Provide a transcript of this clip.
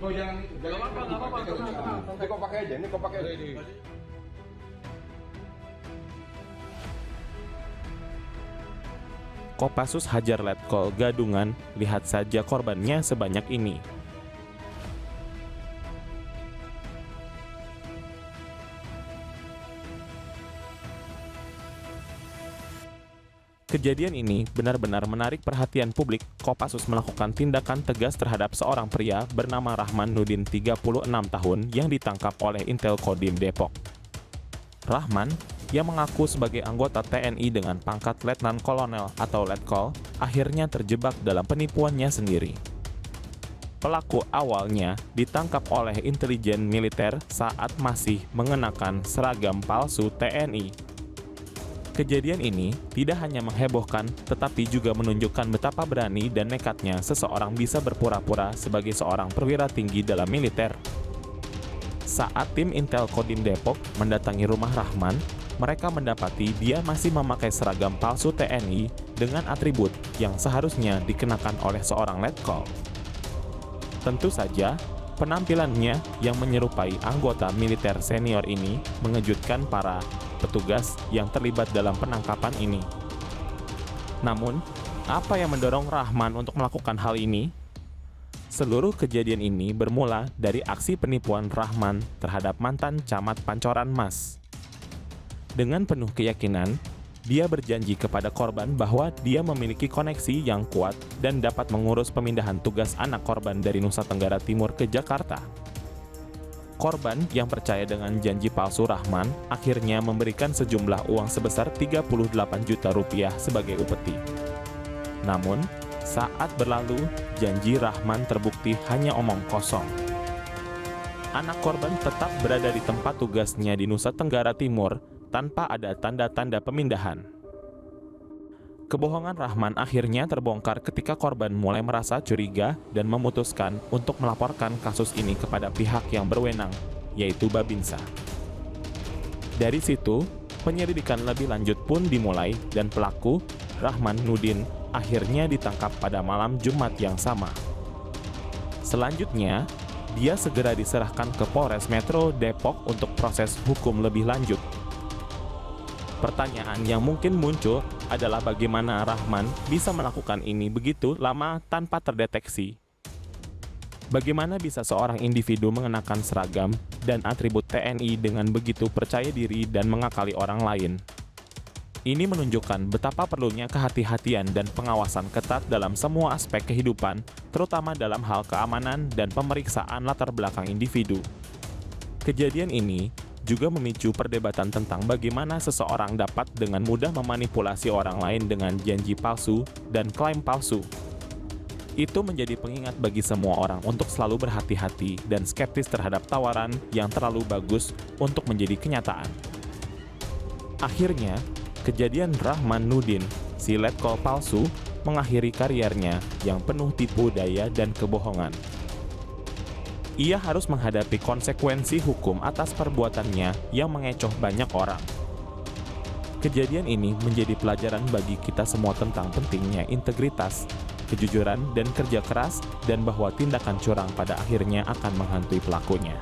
Oh jangan itu, jangan Nggak apa-apa, tenang. Ini kau pakai aja, ini kau pakai aja. Kopassus hajar letkol gadungan, lihat saja korbannya sebanyak ini. Kejadian ini benar-benar menarik perhatian publik. Kopassus melakukan tindakan tegas terhadap seorang pria bernama Rahman Nudin 36 tahun yang ditangkap oleh Intel Kodim Depok. Rahman, yang mengaku sebagai anggota TNI dengan pangkat Letnan Kolonel atau Letkol, akhirnya terjebak dalam penipuannya sendiri. Pelaku awalnya ditangkap oleh intelijen militer saat masih mengenakan seragam palsu TNI. Kejadian ini tidak hanya menghebohkan, tetapi juga menunjukkan betapa berani dan nekatnya seseorang bisa berpura-pura sebagai seorang perwira tinggi dalam militer. Saat tim Intel Kodim Depok mendatangi rumah Rahman, mereka mendapati dia masih memakai seragam palsu TNI dengan atribut yang seharusnya dikenakan oleh seorang letkol. Tentu saja, penampilannya yang menyerupai anggota militer senior ini mengejutkan para petugas yang terlibat dalam penangkapan ini. Namun, apa yang mendorong Rahman untuk melakukan hal ini? Seluruh kejadian ini bermula dari aksi penipuan Rahman terhadap mantan camat Pancoran Mas. Dengan penuh keyakinan, dia berjanji kepada korban bahwa dia memiliki koneksi yang kuat dan dapat mengurus pemindahan tugas anak korban dari Nusa Tenggara Timur ke Jakarta. Korban yang percaya dengan janji palsu Rahman akhirnya memberikan sejumlah uang sebesar 38 juta rupiah sebagai upeti. Namun, saat berlalu, janji Rahman terbukti hanya omong kosong. Anak korban tetap berada di tempat tugasnya di Nusa Tenggara Timur tanpa ada tanda-tanda pemindahan. Kebohongan Rahman akhirnya terbongkar ketika korban mulai merasa curiga dan memutuskan untuk melaporkan kasus ini kepada pihak yang berwenang, yaitu Babinsa. Dari situ, penyelidikan lebih lanjut pun dimulai dan pelaku, Rahman Nudin, akhirnya ditangkap pada malam Jumat yang sama. Selanjutnya, dia segera diserahkan ke Polres Metro Depok untuk proses hukum lebih lanjut. Pertanyaan yang mungkin muncul adalah bagaimana Rahman bisa melakukan ini begitu lama tanpa terdeteksi. Bagaimana bisa seorang individu mengenakan seragam dan atribut TNI dengan begitu percaya diri dan mengakali orang lain? Ini menunjukkan betapa perlunya kehati-hatian dan pengawasan ketat dalam semua aspek kehidupan, terutama dalam hal keamanan dan pemeriksaan latar belakang individu. Kejadian ini juga memicu perdebatan tentang bagaimana seseorang dapat dengan mudah memanipulasi orang lain dengan janji palsu dan klaim palsu. Itu menjadi pengingat bagi semua orang untuk selalu berhati-hati dan skeptis terhadap tawaran yang terlalu bagus untuk menjadi kenyataan. Akhirnya, kejadian Rahman Nudin, si letkol palsu, mengakhiri karirnya yang penuh tipu daya dan kebohongan. Ia harus menghadapi konsekuensi hukum atas perbuatannya yang mengecoh banyak orang. Kejadian ini menjadi pelajaran bagi kita semua tentang pentingnya integritas, kejujuran, dan kerja keras, dan bahwa tindakan curang pada akhirnya akan menghantui pelakunya.